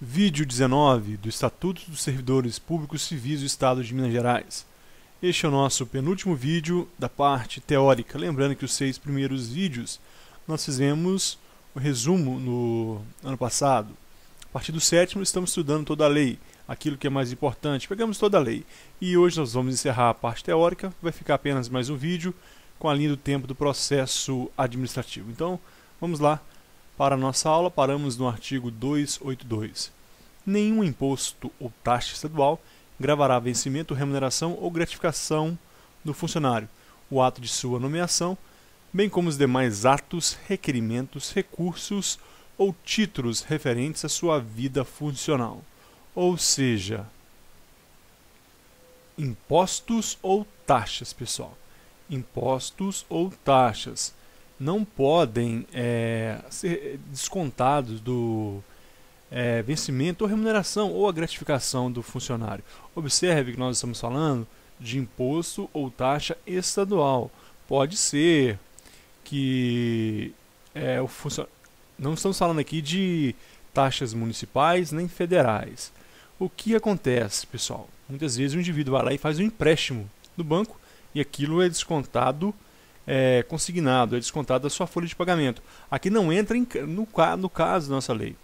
Vídeo 19 do Estatuto dos Servidores Públicos Civis do Estado de Minas Gerais. Este é o nosso penúltimo vídeo da parte teórica. Lembrando que os 6 primeiros vídeos nós fizemos o resumo no ano passado. A partir do 7º estamos estudando toda a lei, aquilo que é mais importante. Pegamos toda a lei. E hoje nós vamos encerrar a parte teórica, vai ficar apenas mais um vídeo com a linha do tempo do processo administrativo. Então, vamos lá. Para a nossa aula, paramos no artigo 282. Nenhum imposto ou taxa estadual gravará vencimento, remuneração ou gratificação do funcionário, o ato de sua nomeação, bem como os demais atos, requerimentos, recursos ou títulos referentes à sua vida funcional. Ou seja, impostos ou taxas, pessoal. Impostos ou taxas não podem ser descontados do vencimento ou remuneração ou a gratificação do funcionário. Observe que nós estamos falando de imposto ou taxa estadual. Pode ser que não estamos falando aqui de taxas municipais nem federais. O que acontece, pessoal? Muitas vezes o indivíduo vai lá e faz um empréstimo do banco e aquilo é descontado, consignado, é descontado da sua folha de pagamento. Aqui não entra no caso da nossa lei.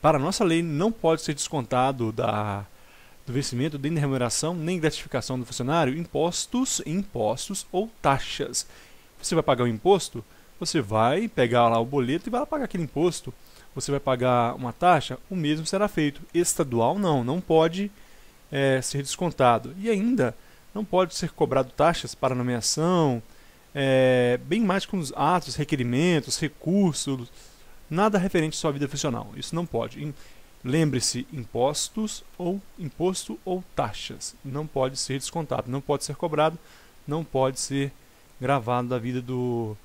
Para a nossa lei não pode ser descontado do vencimento, nem da remuneração, nem gratificação do funcionário, impostos ou taxas. Você vai pagar o imposto, você vai pegar lá o boleto e vai lá pagar aquele imposto. Você vai pagar uma taxa, o mesmo será feito. Estadual não pode ser descontado. E ainda não pode ser cobrado taxas para nomeação, bem mais com os atos, requerimentos, recursos, nada referente à sua vida funcional. Isso não pode. Lembre-se, imposto ou taxas. Não pode ser descontado, não pode ser cobrado, não pode ser gravado da vida do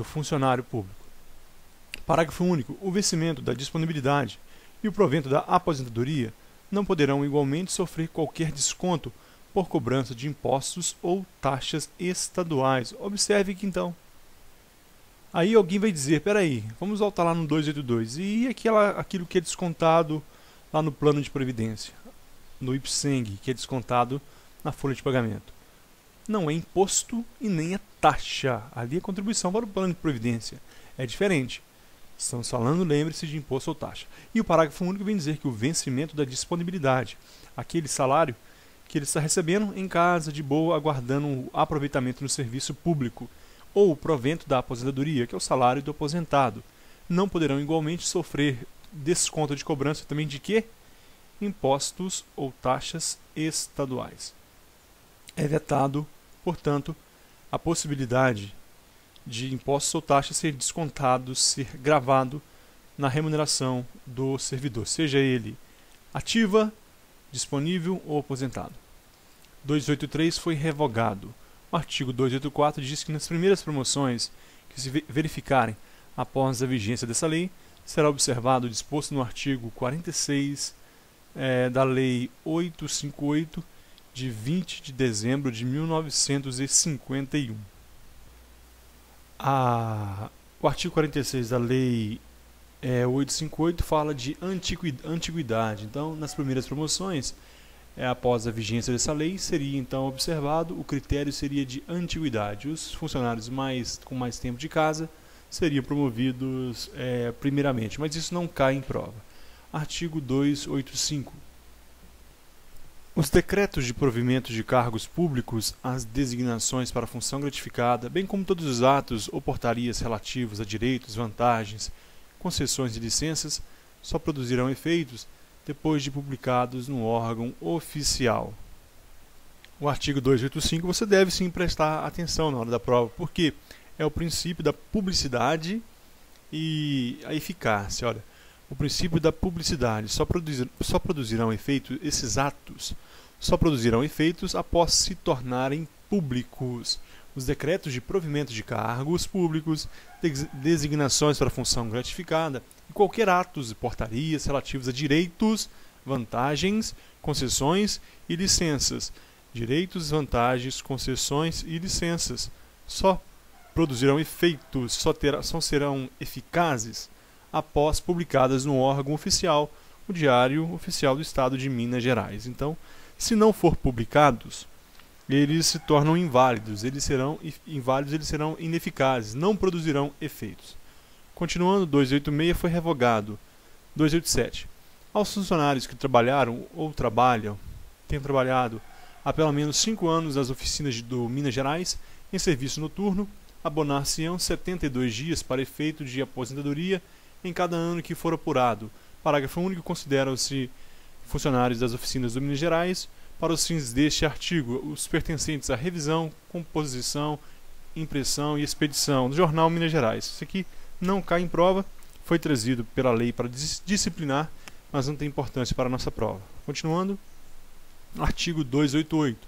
funcionário público. Parágrafo único. O vencimento da disponibilidade e o provento da aposentadoria não poderão igualmente sofrer qualquer desconto por cobrança de impostos ou taxas estaduais. Observe que então, aí alguém vai dizer, peraí, vamos voltar lá no 282, e aquilo que é descontado lá no plano de previdência, no IPSENG, que é descontado na folha de pagamento. Não é imposto e nem é taxa, ali é contribuição para o plano de previdência, é diferente. Estamos falando, lembre-se, de imposto ou taxa. E o parágrafo único vem dizer que o vencimento da disponibilidade, aquele salário que ele está recebendo em casa, de boa, aguardando o aproveitamento no serviço público, ou o provento da aposentadoria, que é o salário do aposentado, não poderão igualmente sofrer desconto de cobrança também de quê? Impostos ou taxas estaduais. É vetado, portanto, a possibilidade de impostos ou taxas ser descontado, ser gravado na remuneração do servidor, seja ele ativa, disponível ou aposentado. 283 foi revogado. O artigo 284 diz que nas primeiras promoções que se verificarem após a vigência dessa lei, será observado o disposto no artigo 46 da Lei 858, de 20 de dezembro de 1951. O artigo 46 da Lei 858 fala de antiguidade. Então, nas primeiras promoções, após a vigência dessa lei, seria então observado, o critério seria de antiguidade. Os funcionários com mais tempo de casa seriam promovidos primeiramente, mas isso não cai em prova. Artigo 285. Os decretos de provimento de cargos públicos, as designações para função gratificada, bem como todos os atos ou portarias relativos a direitos, vantagens, concessões e licenças, só produzirão efeitos depois de publicados no órgão oficial. O artigo 285 você deve sim prestar atenção na hora da prova, porque é o princípio da publicidade e a eficácia. Olha, o princípio da publicidade, só produzirão efeitos, esses atos só produzirão efeitos após se tornarem públicos. Os decretos de provimento de cargos públicos, designações para função gratificada e qualquer atos e portarias relativos a direitos, vantagens, concessões e licenças. Direitos, vantagens, concessões e licenças só produzirão efeitos, só serão eficazes após publicadas no órgão oficial o Diário Oficial do Estado de Minas Gerais. Então, se não for publicados, eles se tornam inválidos, eles serão ineficazes, não produzirão efeitos. Continuando, 286 foi revogado. 287. Aos funcionários que trabalharam ou tenham trabalhado há pelo menos 5 anos nas oficinas do Minas Gerais em serviço noturno, abonar-se-ão 72 dias para efeito de aposentadoria em cada ano que for apurado. Parágrafo único. Consideram-se funcionários das oficinas do Minas Gerais, para os fins deste artigo, os pertencentes à revisão, composição, impressão e expedição do Jornal Minas Gerais. Isso aqui não cai em prova, foi trazido pela lei para disciplinar, mas não tem importância para a nossa prova. Continuando, artigo 288.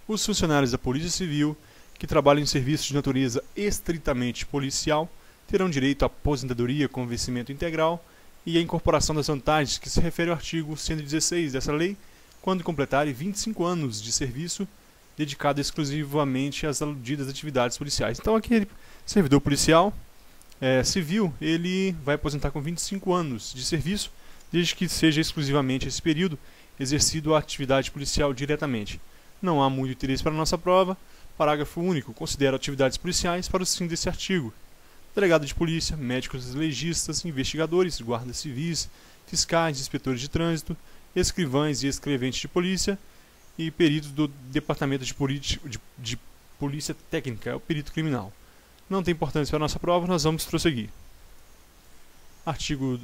Os funcionários da Polícia Civil que trabalham em serviços de natureza estritamente policial terão direito à aposentadoria com vencimento integral e à incorporação das vantagens que se refere ao artigo 116 dessa lei, quando completarem 25 anos de serviço dedicado exclusivamente às aludidas atividades policiais. Então, aquele servidor policial civil, ele vai aposentar com 25 anos de serviço, desde que seja exclusivamente esse período exercido a atividade policial diretamente. Não há muito interesse para a nossa prova. Parágrafo único. Considera atividades policiais para os fins desse artigo: delegado de polícia, médicos legistas, investigadores, guardas civis, fiscais, inspetores de trânsito, escrivães e escreventes de polícia e peritos do Departamento de Polícia Técnica, é o perito criminal. Não tem importância para a nossa prova, nós vamos prosseguir. Artigo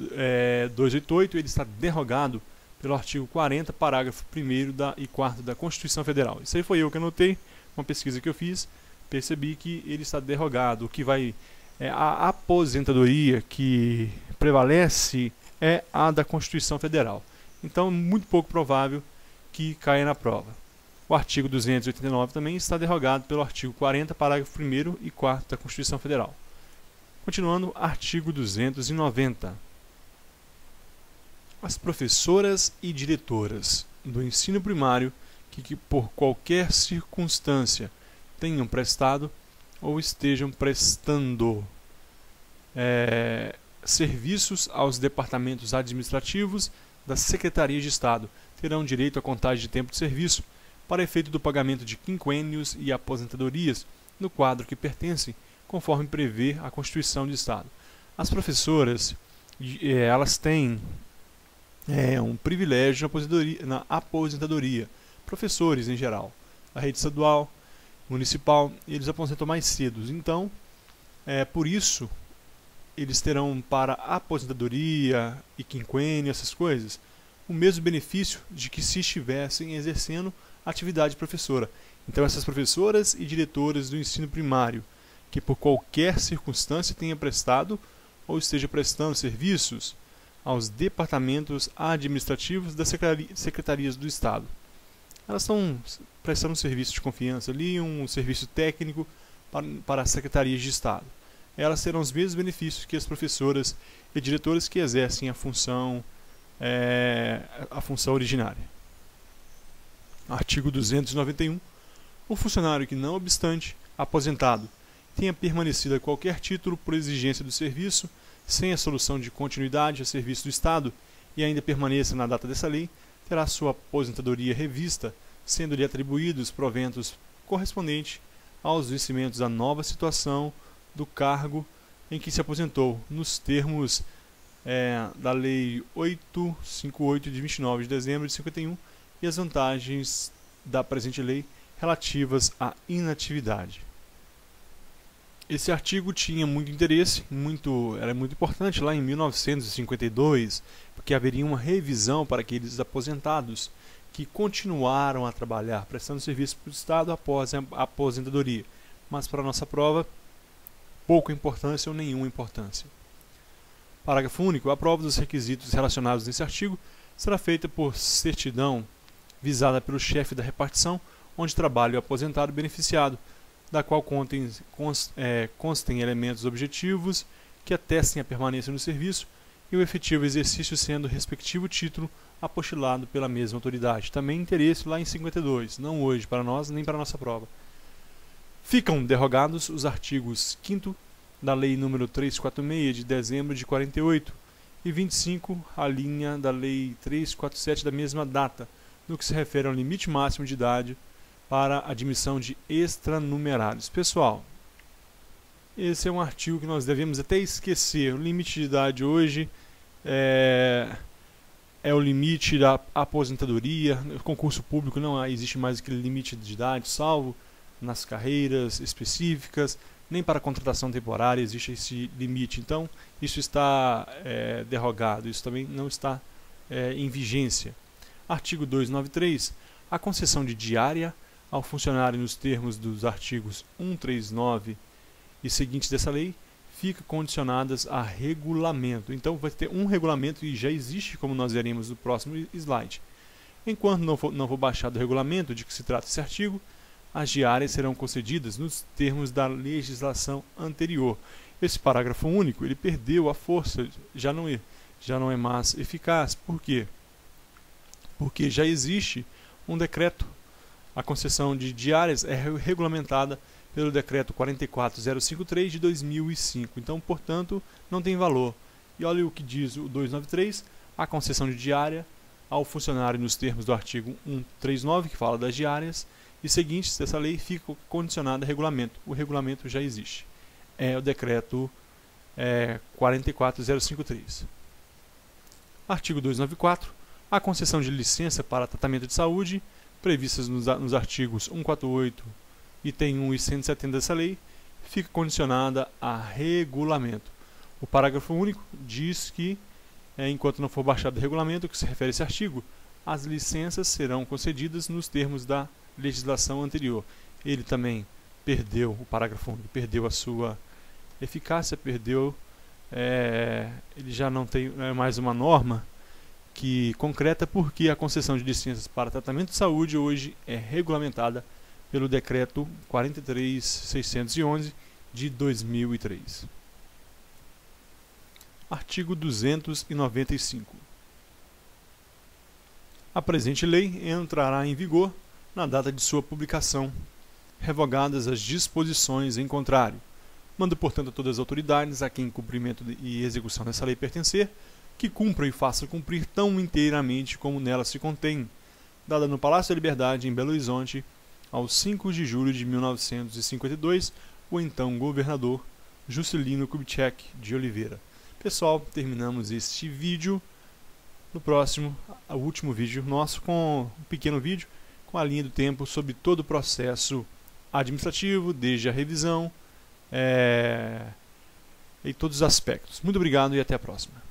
288, ele está derrogado pelo artigo 40, parágrafo 1º e 4º da Constituição Federal. Isso aí foi eu que anotei, uma pesquisa que eu fiz, percebi que ele está derrogado. O que vai a aposentadoria que prevalece é a da Constituição Federal. Então, muito pouco provável que caia na prova. O artigo 289 também está derrogado pelo artigo 40, parágrafo 1º e 4º da Constituição Federal. Continuando, artigo 290. As professoras e diretoras do ensino primário que por qualquer circunstância tenham prestado ou estejam prestando serviços aos departamentos administrativos das Secretarias de Estado terão direito à contagem de tempo de serviço para efeito do pagamento de quinquênios e aposentadorias no quadro que pertencem, conforme prevê a Constituição do Estado. As professoras, elas têm um privilégio na aposentadoria. Professores, em geral, da rede estadual, municipal, eles aposentam mais cedo. Então, por isso, eles terão para aposentadoria e quinquênio, essas coisas, o mesmo benefício de que se estivessem exercendo atividade professora. Então, essas professoras e diretoras do ensino primário, que por qualquer circunstância tenha prestado ou esteja prestando serviços aos departamentos administrativos das secretarias do Estado. Elas estão prestando um serviço de confiança ali, um serviço técnico para as secretarias de Estado. Elas terão os mesmos benefícios que as professoras e diretoras que exercem a função originária. Artigo 291. O funcionário que, não obstante aposentado, tenha permanecido a qualquer título por exigência do serviço, sem a solução de continuidade a serviço do Estado, e ainda permaneça na data dessa lei, terá sua aposentadoria revista, sendo-lhe atribuídos proventos correspondentes aos vencimentos da nova situação do cargo em que se aposentou, nos termos da Lei 858 de 29 de dezembro de 51 e as vantagens da presente lei relativas à inatividade. Esse artigo tinha muito interesse, era muito importante lá em 1952, porque haveria uma revisão para aqueles aposentados que continuaram a trabalhar, prestando serviço para o Estado após a aposentadoria. Mas para a nossa prova, pouca importância ou nenhuma importância. Parágrafo único. A prova dos requisitos relacionados nesse artigo será feita por certidão visada pelo chefe da repartição, onde trabalha o aposentado beneficiado, da qual constem elementos objetivos que atestem a permanência no serviço e o efetivo exercício sendo o respectivo título apostilado pela mesma autoridade. Também interesse lá em 52, não hoje para nós nem para a nossa prova. Ficam derrogados os artigos 5º da Lei nº 346 de dezembro de 48 E 25, a linha da Lei 347 da mesma data, no que se refere ao limite máximo de idade para admissão de extranumerários. Pessoal, esse é um artigo que nós devemos até esquecer. O limite de idade hoje é o limite da aposentadoria. No concurso público não existe mais aquele limite de idade, salvo nas carreiras específicas, nem para contratação temporária existe esse limite. Então, isso está derrogado, isso também não está em vigência. Artigo 293. A concessão de diária ao funcionário nos termos dos artigos 139 e seguintes dessa lei fica condicionadas a regulamento. Então, vai ter um regulamento e já existe, como nós veremos no próximo slide. Enquanto não for baixado o regulamento de que se trata esse artigo, as diárias serão concedidas nos termos da legislação anterior. Esse parágrafo único, ele perdeu a força, já não é mais eficaz. Por quê? Porque já existe um decreto. A concessão de diárias é regulamentada pelo decreto 44053 de 2005. Então, portanto, não tem valor. E olha o que diz o 293, a concessão de diária ao funcionário nos termos do artigo 139, que fala das diárias, e seguintes dessa lei fica condicionada a regulamento. O regulamento já existe. É o decreto 44053. Artigo 294. A concessão de licença para tratamento de saúde, previstas nos artigos 148, item 1 e 170 dessa lei, fica condicionada a regulamento. O parágrafo único diz que, enquanto não for baixado o regulamento que se refere a esse artigo, as licenças serão concedidas nos termos da legislação anterior. Ele também perdeu, o parágrafo único perdeu a sua eficácia, ele já não tem mais uma norma que concreta, porque a concessão de licenças para tratamento de saúde hoje é regulamentada pelo decreto 43611 de 2003. Artigo 295. A presente lei entrará em vigor na data de sua publicação, revogadas as disposições em contrário. Manda, portanto, a todas as autoridades a quem cumprimento e execução dessa lei pertencer, que cumpram e façam cumprir tão inteiramente como nela se contém, dada no Palácio da Liberdade, em Belo Horizonte, aos 5 de julho de 1952, o então governador Juscelino Kubitschek de Oliveira. Pessoal, terminamos este vídeo. No próximo, o último vídeo nosso, com um pequeno vídeo com a linha do tempo sobre todo o processo administrativo, desde a revisão e todos os aspectos. Muito obrigado e até a próxima.